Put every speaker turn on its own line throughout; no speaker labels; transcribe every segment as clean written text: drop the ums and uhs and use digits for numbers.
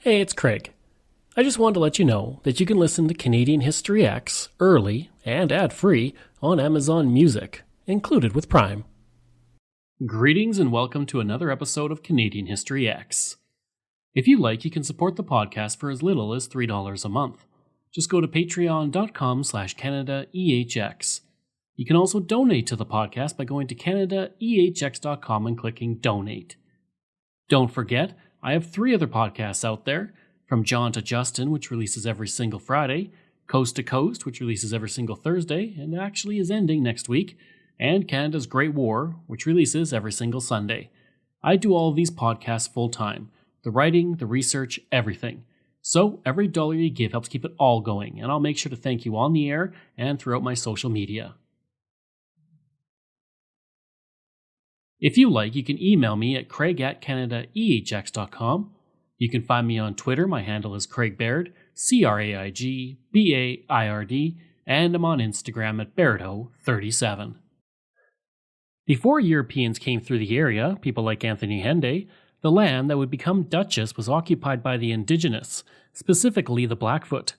Hey, it's Craig. I just wanted to let you know that you can listen to Canadian History X early and ad-free on Amazon Music, included with Prime. Greetings and welcome to another episode of Canadian History X. If you like, you can support the podcast for as little as $3 a month. Just go to patreon.com/CanadaEHX. You can also donate to the podcast by going to CanadaEHX.com and clicking Donate. Don't forget, I have 3 other podcasts out there, from John to Justin, which releases every single Friday, Coast to Coast, which releases every single Thursday, and actually is ending next week, and Canada's Great War, which releases every single Sunday. I do all of these podcasts full-time, the writing, the research, everything. So every dollar you give helps keep it all going, and I'll make sure to thank you on the air and throughout my social media. If you like, you can email me at craig@canadaehx.com. You can find me on Twitter. My handle is Craig Baird, CraigBaird, and I'm on Instagram at Bairdo37. Before Europeans came through the area, people like Anthony Henday, the land that would become Duchess was occupied by the indigenous, specifically the Blackfoot.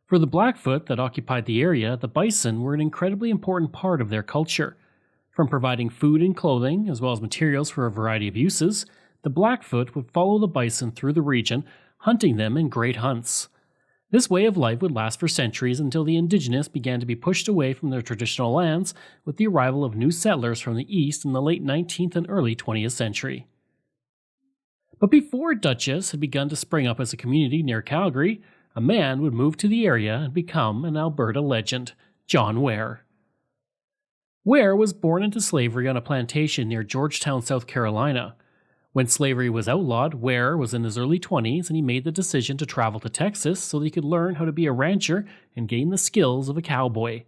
For the Blackfoot that occupied the area, the bison were an incredibly important part of their culture. From providing food and clothing, as well as materials for a variety of uses, the Blackfoot would follow the bison through the region, hunting them in great hunts. This way of life would last for centuries until the indigenous began to be pushed away from their traditional lands with the arrival of new settlers from the east in the late 19th and early 20th century. But before Duchess had begun to spring up as a community near Calgary, a man would move to the area and become an Alberta legend, John Ware. Ware was born into slavery on a plantation near Georgetown, South Carolina. When slavery was outlawed, Ware was in his early 20s and he made the decision to travel to Texas so that he could learn how to be a rancher and gain the skills of a cowboy.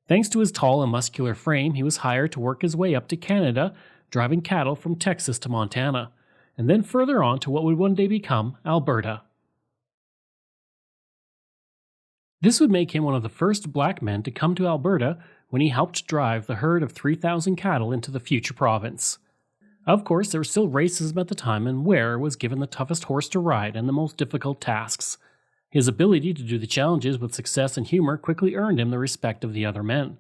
Thanks to his tall and muscular frame, he was hired to work his way up to Canada, driving cattle from Texas to Montana, and then further on to what would one day become Alberta. This would make him one of the first black men to come to Alberta when he helped drive the herd of 3,000 cattle into the future province. Of course, there was still racism at the time, and Ware was given the toughest horse to ride and the most difficult tasks. His ability to do the challenges with success and humor quickly earned him the respect of the other men.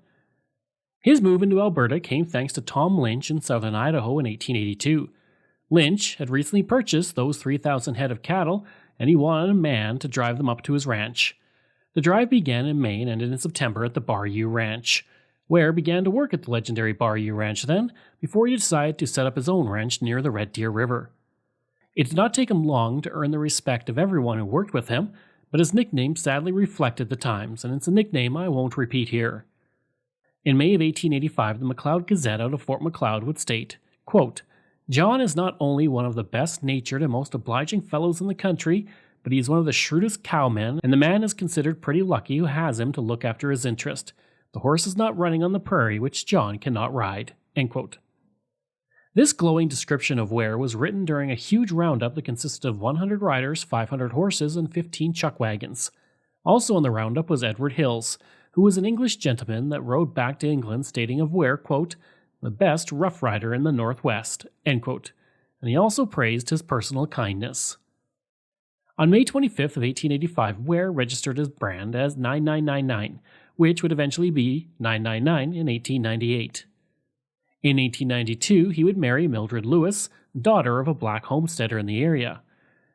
His move into Alberta came thanks to Tom Lynch in southern Idaho in 1882. Lynch had recently purchased those 3,000 head of cattle, and he wanted a man to drive them up to his ranch. The drive began in May and ended in September at the Bayou Ranch. Ware began to work at the legendary Bayou Ranch then, before he decided to set up his own ranch near the Red Deer River. It did not take him long to earn the respect of everyone who worked with him, but his nickname sadly reflected the times, and it's a nickname I won't repeat here. In May of 1885, the McLeod Gazette out of Fort McLeod would state, quote, "John is not only one of the best-natured and most obliging fellows in the country, but he is one of the shrewdest cowmen, and the man is considered pretty lucky who has him to look after his interest. The horse is not running on the prairie which John cannot ride." End quote. This glowing description of Ware was written during a huge roundup that consisted of 100 riders, 500 horses, and 15 chuck wagons. Also on the roundup was Edward Hills, who was an English gentleman that rode back to England stating of Ware, quote, "the best rough rider in the Northwest," end quote, and he also praised his personal kindness. On May 25th of 1885, Ware registered his brand as 9999, which would eventually be 999 in 1898. In 1892, he would marry Mildred Lewis, daughter of a black homesteader in the area.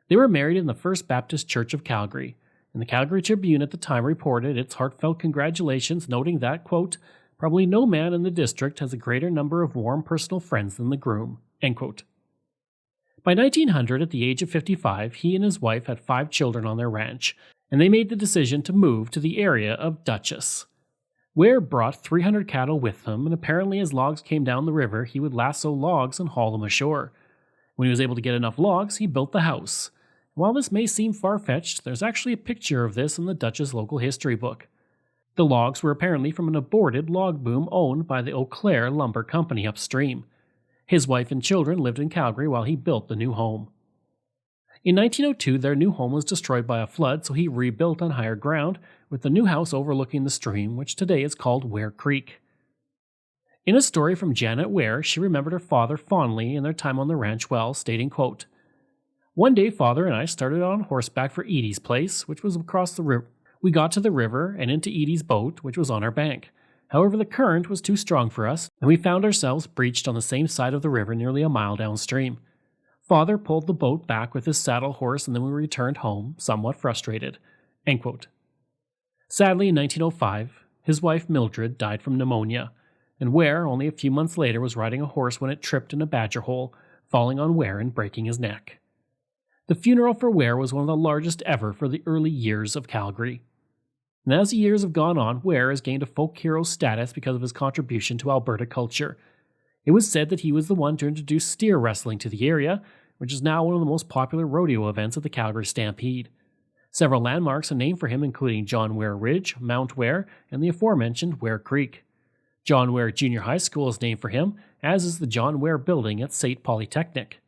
They were married in the First Baptist Church of Calgary, and the Calgary Tribune at the time reported its heartfelt congratulations, noting that, quote, "probably no man in the district has a greater number of warm personal friends than the groom," end quote. By 1900, at the age of 55, he and his wife had 5 children on their ranch, and they made the decision to move to the area of Duchess. Ware brought 300 cattle with him, and apparently as logs came down the river, he would lasso logs and haul them ashore. When he was able to get enough logs, he built the house. While this may seem far-fetched, there's actually a picture of this in the Duchess local history book. The logs were apparently from an aborted log boom owned by the Eau Claire Lumber Company upstream. His wife and children lived in Calgary while he built the new home. In 1902, their new home was destroyed by a flood, so he rebuilt on higher ground, with the new house overlooking the stream, which today is called Ware Creek. In a story from Janet Ware, she remembered her father fondly and their time on the ranch well, stating, quote, One day, Father and I started on horseback for Edie's place, which was across the river. We got to the river and into Edie's boat, which was on our bank. However, the current was too strong for us, and we found ourselves breached on the same side of the river nearly a mile downstream. Father pulled the boat back with his saddle horse, and then we returned home, somewhat frustrated." End quote. Sadly, in 1905, his wife Mildred died from pneumonia, and Ware, only a few months later, was riding a horse when it tripped in a badger hole, falling on Ware and breaking his neck. The funeral for Ware was one of the largest ever for the early years of Calgary. And as the years have gone on, Ware has gained a folk hero status because of his contribution to Alberta culture. It was said that he was the one to introduce steer wrestling to the area, which is now one of the most popular rodeo events at the Calgary Stampede. Several landmarks are named for him, including John Ware Ridge, Mount Ware, and the aforementioned Ware Creek. John Ware Junior High School is named for him, as is the John Ware Building at St. Polytechnic.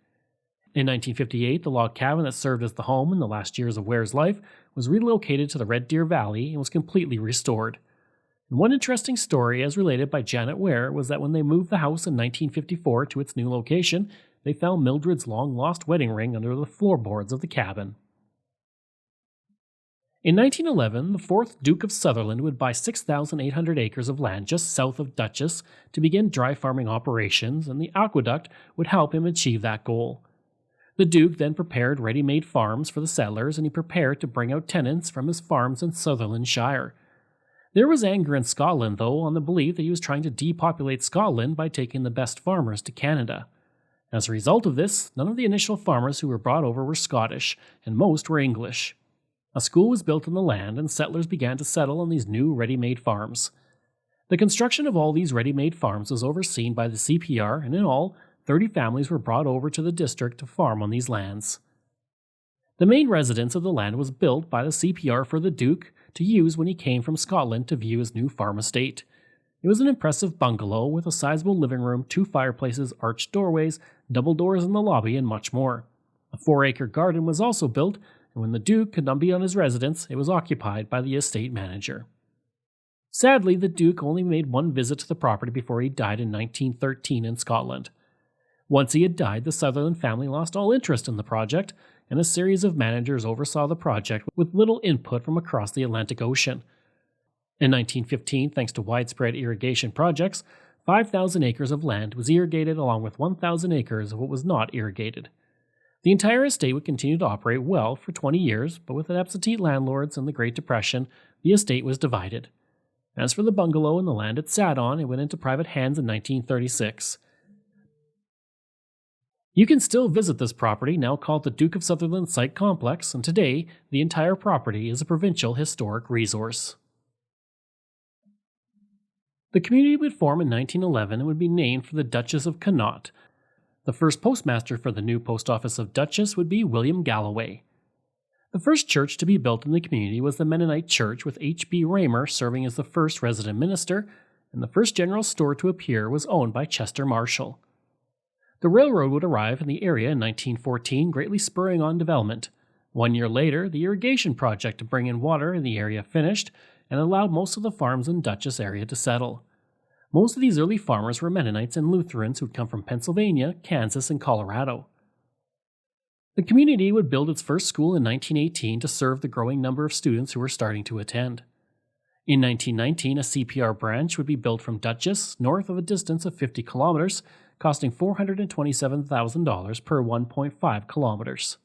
In 1958, the log cabin that served as the home in the last years of Ware's life was relocated to the Red Deer Valley and was completely restored. And one interesting story, as related by Janet Ware, was that when they moved the house in 1954 to its new location, they found Mildred's long-lost wedding ring under the floorboards of the cabin. In 1911, the 4th Duke of Sutherland would buy 6,800 acres of land just south of Duchess to begin dry farming operations, and the aqueduct would help him achieve that goal. The Duke then prepared ready-made farms for the settlers, and he prepared to bring out tenants from his farms in Sutherland Shire. There was anger in Scotland, though, on the belief that he was trying to depopulate Scotland by taking the best farmers to Canada. As a result of this, none of the initial farmers who were brought over were Scottish, and most were English. A school was built on the land, and settlers began to settle on these new ready-made farms. The construction of all these ready-made farms was overseen by the CPR, and in all, 30 families were brought over to the district to farm on these lands. The main residence of the land was built by the CPR for the Duke to use when he came from Scotland to view his new farm estate. It was an impressive bungalow with a sizable living room, 2 fireplaces, arched doorways, double doors in the lobby, and much more. A 4-acre garden was also built, and when the Duke could not be on his residence, it was occupied by the estate manager. Sadly, the Duke only made one visit to the property before he died in 1913 in Scotland. Once he had died, the Sutherland family lost all interest in the project, and a series of managers oversaw the project with little input from across the Atlantic Ocean. In 1915, thanks to widespread irrigation projects, 5,000 acres of land was irrigated along with 1,000 acres of what was not irrigated. The entire estate would continue to operate well for 20 years, but with absentee landlords and the Great Depression, the estate was divided. As for the bungalow and the land it sat on, it went into private hands in 1936. You can still visit this property, now called the Duke of Sutherland Site Complex, and today, the entire property is a provincial historic resource. The community would form in 1911 and would be named for the Duchess of Connaught. The first postmaster for the new post office of Duchess would be William Galloway. The first church to be built in the community was the Mennonite Church, with H.B. Raymer serving as the first resident minister, and the first general store to appear was owned by Chester Marshall. The railroad would arrive in the area in 1914, greatly spurring on development. 1 year later, the irrigation project to bring in water in the area finished and allowed most of the farms in Duchess area to settle. Most of these early farmers were Mennonites and Lutherans who had come from Pennsylvania, Kansas, and Colorado. The community would build its first school in 1918 to serve the growing number of students who were starting to attend. In 1919, a CPR branch would be built from Duchess, north of a distance of 50 kilometers, costing $427,000 per 1.5 kilometers.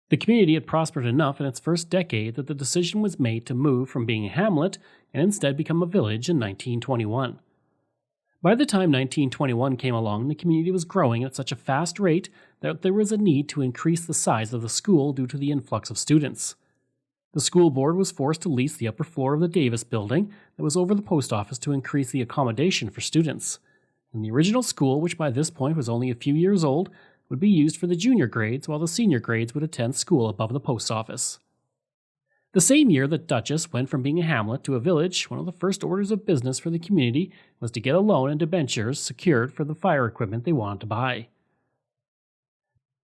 The community had prospered enough in its first decade that the decision was made to move from being a hamlet and instead become a village in 1921. By the time 1921 came along, the community was growing at such a fast rate that there was a need to increase the size of the school due to the influx of students. The school board was forced to lease the upper floor of the Davis building that was over the post office to increase the accommodation for students. And the original school, which by this point was only a few years old, would be used for the junior grades, while the senior grades would attend school above the post office. The same year that Duchess went from being a hamlet to a village, one of the first orders of business for the community was to get a loan and debentures secured for the fire equipment they wanted to buy.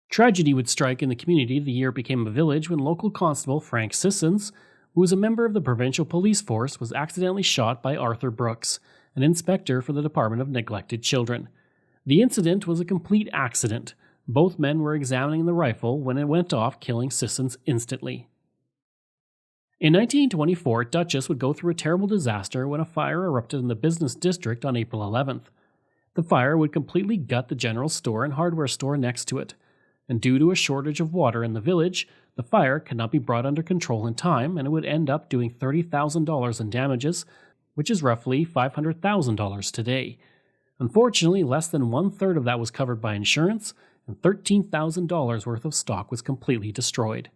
Tragedy would strike in the community the year it became a village when local constable Frank Sissons, who was a member of the provincial police force, was accidentally shot by Arthur Brooks, an inspector for the Department of Neglected Children. The incident was a complete accident. Both men were examining the rifle when it went off, killing Sissons instantly. In 1924, Duchess would go through a terrible disaster when a fire erupted in the business district on April 11th. The fire would completely gut the general store and hardware store next to it, and due to a shortage of water in the village, the fire could not be brought under control in time, and it would end up doing $30,000 in damages, which is roughly $500,000 today. Unfortunately, less than one-third of that was covered by insurance, and $13,000 worth of stock was completely destroyed.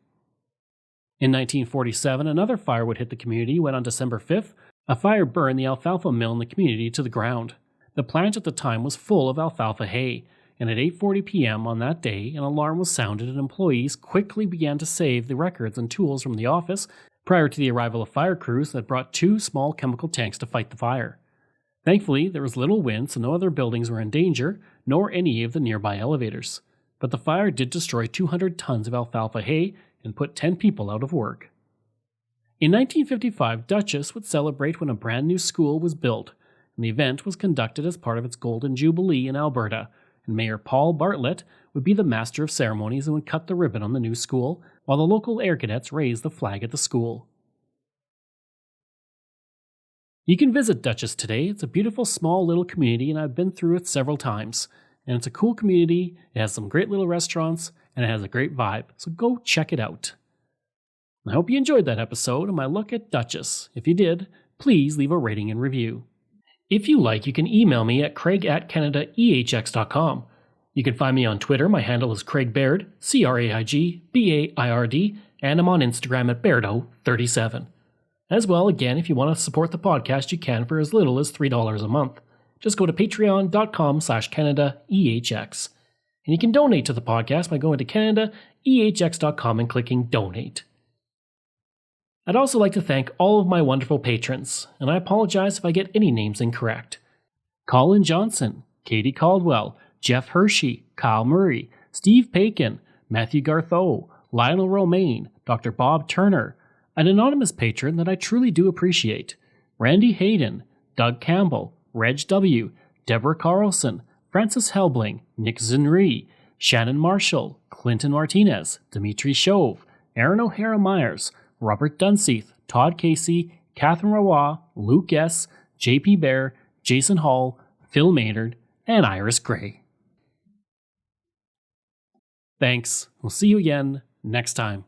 In 1947, another fire would hit the community when on December 5th, a fire burned the alfalfa mill in the community to the ground. The plant at the time was full of alfalfa hay, and at 8:40 p.m. on that day, an alarm was sounded and employees quickly began to save the records and tools from the office prior to the arrival of fire crews that brought 2 small chemical tanks to fight the fire. Thankfully, there was little wind, so no other buildings were in danger, nor any of the nearby elevators. But the fire did destroy 200 tons of alfalfa hay and put 10 people out of work. In 1955, Duchess would celebrate when a brand new school was built, and the event was conducted as part of its Golden Jubilee in Alberta, and Mayor Paul Bartlett would be the master of ceremonies and would cut the ribbon on the new school, while the local Air Cadets raised the flag at the school. You can visit Duchess today. It's a beautiful small little community, and I've been through it several times. And it's a cool community, it has some great little restaurants, and it has a great vibe, so go check it out. I hope you enjoyed that episode and my look at Duchess. If you did, please leave a rating and review. If you like, you can email me at craig@canadaehx.com. You can find me on Twitter. My handle is Craig Baird, CraigBaird, and I'm on Instagram at Bairdo37. As well, again, if you want to support the podcast, you can for as little as $3 a month. Just go to patreon.com/CanadaEHX. And you can donate to the podcast by going to CanadaEHX.com and clicking Donate. I'd also like to thank all of my wonderful patrons, and I apologize if I get any names incorrect. Colin Johnson, Katie Caldwell, Jeff Hershey, Kyle Murray, Steve Pakin, Matthew Gartho, Lionel Romaine, Dr. Bob Turner, an anonymous patron that I truly do appreciate, Randy Hayden, Doug Campbell, Reg W., Deborah Carlson, Francis Helbling, Nick Zinri, Shannon Marshall, Clinton Martinez, Dimitri Chauve, Aaron O'Hara Myers, Robert Dunseith, Todd Casey, Catherine Rawa, Luke S., JP Bear, Jason Hall, Phil Maynard, and Iris Gray. Thanks. We'll see you again next time.